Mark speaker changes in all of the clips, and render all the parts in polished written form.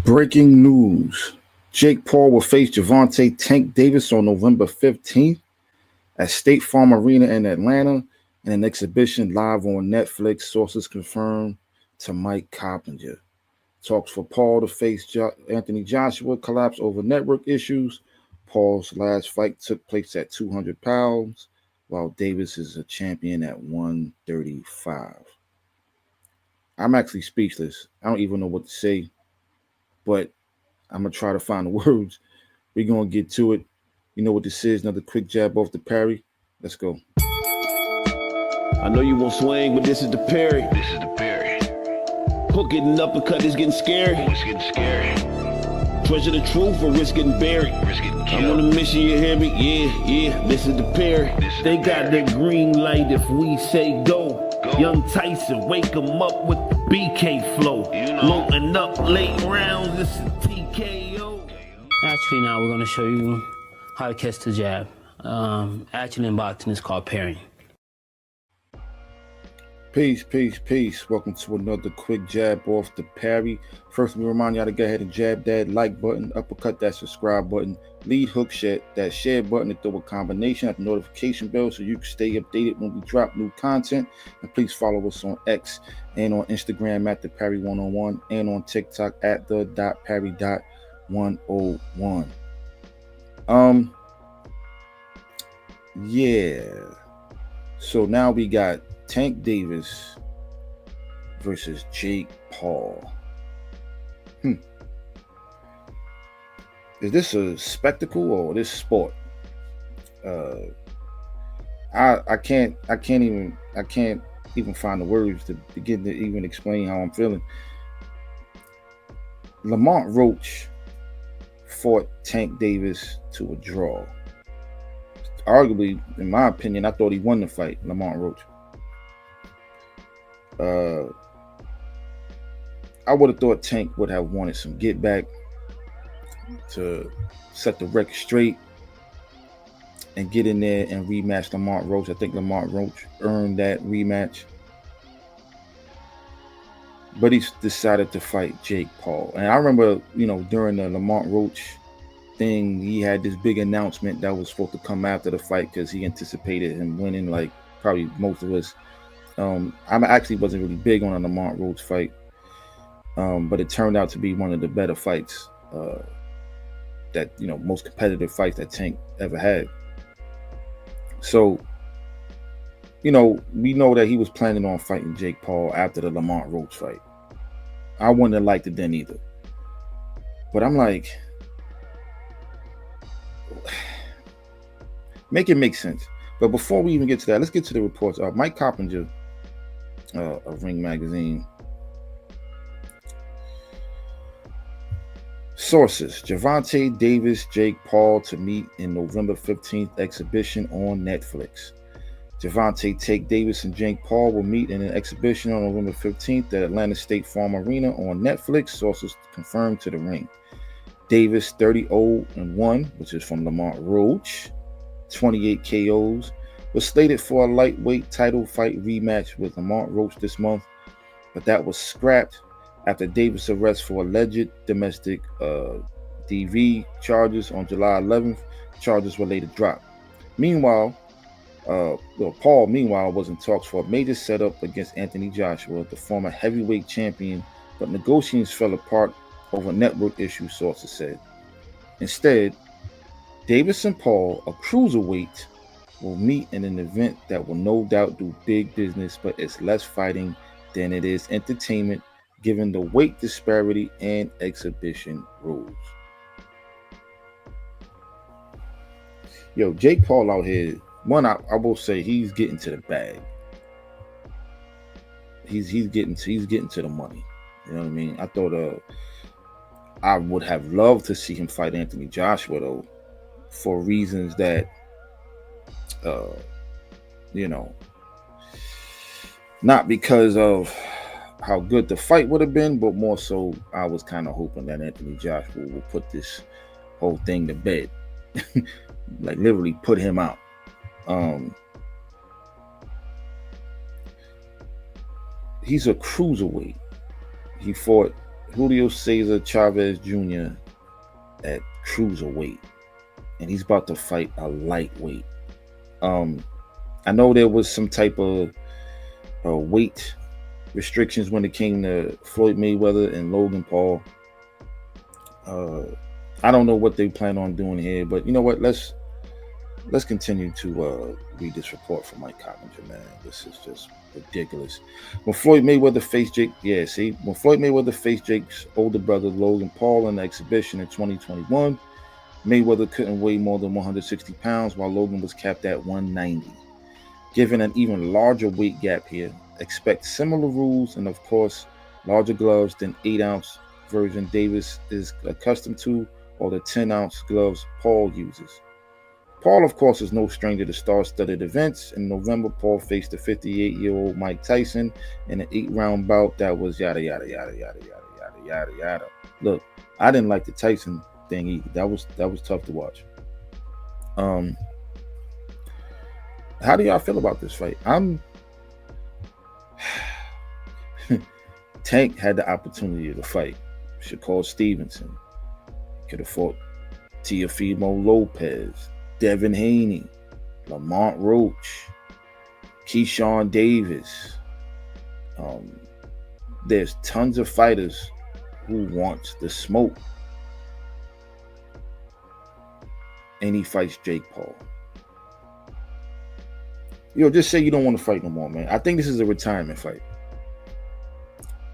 Speaker 1: Breaking news. Jake Paul will face Gervonta Tank Davis on November 15th at State Farm Arena in Atlanta in an exhibition live on Netflix. Sources confirmed to Mike Coppinger. Talks for Paul to face Anthony Joshua collapse over network issues. Paul's last fight took place at 200 pounds, while Davis is a champion at 135. I'm actually speechless. I don't even know what to say, but I'm going to try to find the words. We're going to get to it. You know what this is? Another quick jab off the Parry. Let's go.
Speaker 2: I know you won't swing, but this is the Parry.
Speaker 3: This is the Parry.
Speaker 2: Hook getting uppercut is getting scary.
Speaker 3: Oh, it's getting scary.
Speaker 2: Treasure the truth or risk getting buried.
Speaker 3: Risk getting
Speaker 2: I'm
Speaker 3: killed.
Speaker 2: on a mission, you hear me? Yeah, this is the Parry.
Speaker 3: This is
Speaker 2: They
Speaker 3: the
Speaker 2: got
Speaker 3: Parry.
Speaker 2: the green light if we say go.
Speaker 3: Go.
Speaker 2: Young Tyson, wake him up with the BK flow.
Speaker 3: You know.
Speaker 2: Loading up late rounds, this is TKO.
Speaker 4: Actually, now we're going to show you how to catch the jab. Actually, in boxing, it's called parrying.
Speaker 1: Peace. Welcome to another quick jab off the Parry. First, let me remind y'all to go ahead and jab that like button, uppercut that subscribe button, lead hook that share button, and throw a combination at the notification bell so you can stay updated when we drop new content. And please follow us on X and on Instagram at the Parry 101 and on TikTok at the .parry.101. Yeah. So now we got Tank Davis versus Jake Paul. Is this a spectacle or this sport? I can't even find the words to begin to even explain how I'm feeling. Lamont Roach fought Tank Davis to a draw. Arguably, in my opinion, I thought he won the fight, Lamont Roach. I would have thought Tank would have wanted some get back to set the record straight and get in there and rematch Lamont Roach. I think Lamont Roach earned that rematch. But he decided to fight Jake Paul. And I remember, during the Lamont Roach thing, he had this big announcement that was supposed to come after the fight because he anticipated him winning, like probably most of us. I actually wasn't really big on a Lamont Roach fight, but it turned out to be one of the better fights, most competitive fights that Tank ever had. So, we know that he was planning on fighting Jake Paul after the Lamont Roach fight. I wouldn't have liked it then either. But I'm like, make it make sense. But before we even get to that, let's get to the reports. Mike Coppinger of Ring Magazine. Sources: Gervonta Davis, Jake Paul to meet in November 15th exhibition on Netflix. Gervonta Tank Davis and Jake Paul will meet in an exhibition on November 15th at Atlanta State Farm Arena on Netflix. Sources confirmed to the Ring. Davis 30-0-1, which is from Lamont Roach, 28 KOs, was slated for a lightweight title fight rematch with Lamont Roach this month, but that was scrapped after Davis' arrest for alleged domestic DV charges on July 11th. Charges were later dropped. Meanwhile, Paul, was in talks for a major setup against Anthony Joshua, the former heavyweight champion, but negotiations fell apart over network issues, sources said. Instead, Davis and Paul, a cruiserweight, will meet in an event that will no doubt do big business, but it's less fighting than it is entertainment, given the weight disparity and exhibition rules. Yo, Jake Paul out here, I will say he's getting to the bag. He's getting to the money. You know what I mean? I thought I would have loved to see him fight Anthony Joshua though, for reasons that not because of how good the fight would have been, but more so I was kind of hoping that Anthony Joshua will put this whole thing to bed. Like literally put him out. He's a cruiserweight. He fought Julio Cesar Chavez Jr. at cruiserweight, and he's about to fight a lightweight. I know there was some type of weight restrictions when it came to Floyd Mayweather and Logan Paul. I don't know what they plan on doing here, but you know what? Let's continue to read this report from Mike Coppinger, man. This is just ridiculous. When Floyd Mayweather faced when Floyd Mayweather faced Jake's older brother Logan Paul in the exhibition in 2021, Mayweather couldn't weigh more than 160 pounds, while Logan was capped at 190. Given an even larger weight gap here, expect similar rules and, of course, larger gloves than 8-ounce version Davis is accustomed to, or the 10-ounce gloves Paul uses. Paul, of course, is no stranger to star-studded events. In November, Paul faced the 58-year-old Mike Tyson in an 8-round bout that was yada, yada, yada, yada, yada, yada, yada, yada. Look, I didn't like the Tyson thing either. That was tough to watch. How do y'all feel about this fight? Tank had the opportunity to fight Shakur Stevenson. Could have fought Teofimo Lopez, Devin Haney, Lamont Roach, Keyshawn Davis. There's tons of fighters who want the smoke. And he fights Jake Paul. Just say you don't want to fight no more, man. I think this is a retirement fight.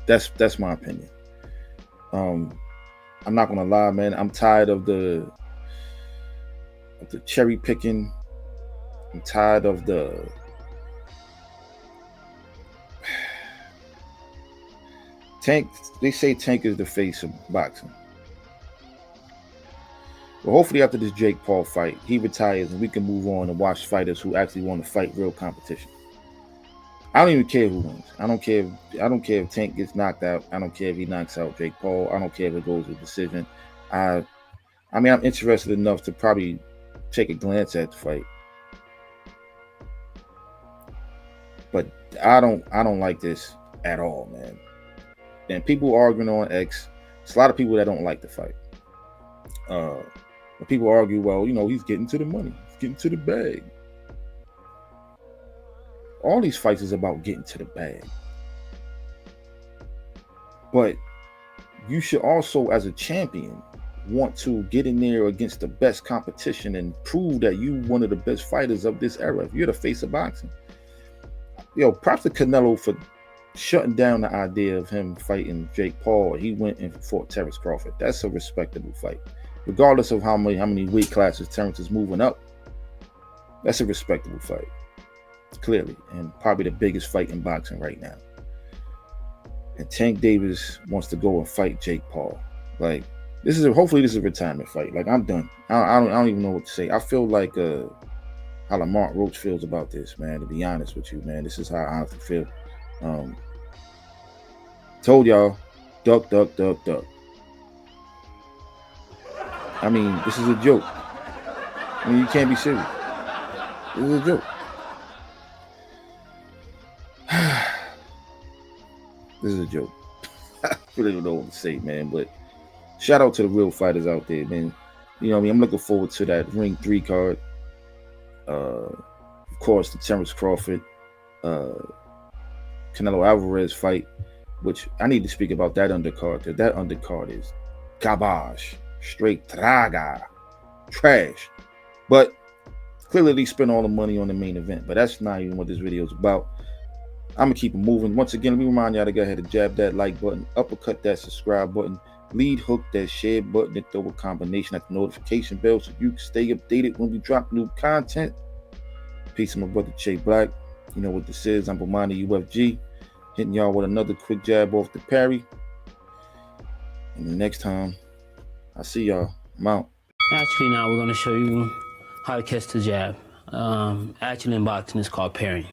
Speaker 1: That's my opinion. I'm not gonna lie, man. I'm tired of the cherry picking. I'm tired of the Tank. They say Tank is the face of boxing. Well, hopefully after this Jake Paul fight, he retires and we can move on and watch fighters who actually want to fight real competition. I don't even care who wins. I don't care if Tank gets knocked out. I don't care if he knocks out Jake Paul. I don't care if it goes with decision. I'm interested enough to probably take a glance at the fight. But I don't like this at all, man. And people arguing on X, there's a lot of people that don't like the fight. But people argue, well, he's getting to the money. He's getting to the bag. All these fights is about getting to the bag. But you should also, as a champion, want to get in there against the best competition and prove that you're one of the best fighters of this era. If you're the face of boxing. Props to Canelo for shutting down the idea of him fighting Jake Paul. He went and fought Terrence Crawford. That's a respectable fight. Regardless of how many weight classes Terrence is moving up, that's a respectable fight. Clearly, and probably the biggest fight in boxing right now. And Tank Davis wants to go and fight Jake Paul. Like, hopefully this is a retirement fight. Like, I'm done. I don't even know what to say. I feel like how Lamont Roach feels about this, man. To be honest with you, man, this is how I honestly feel. Told y'all, duck, duck, duck, duck. This is a joke. You can't be serious. This is a joke. This is a joke. I really don't know what to say, man. But shout out to the real fighters out there, man. I'm looking forward to that Ring 3 card. Of course, the Terrence Crawford, Canelo Alvarez fight, which I need to speak about that undercard, because that undercard is garbage. Straight traga. Trash. But clearly they spent all the money on the main event. But that's not even what this video is about. I'm going to keep it moving. Once again, let me remind y'all to go ahead and jab that like button, uppercut that subscribe button, lead hook that share button, and throw a combination at the notification bell so you can stay updated when we drop new content. Peace to my brother Jay Black. You know what this is. I'm Bomani UFG. Hitting y'all with another quick jab off the Parry. And the next time I see y'all, I'm out.
Speaker 4: Actually, now we're going to show you how to catch the jab. Actually, in boxing, it's called Parry.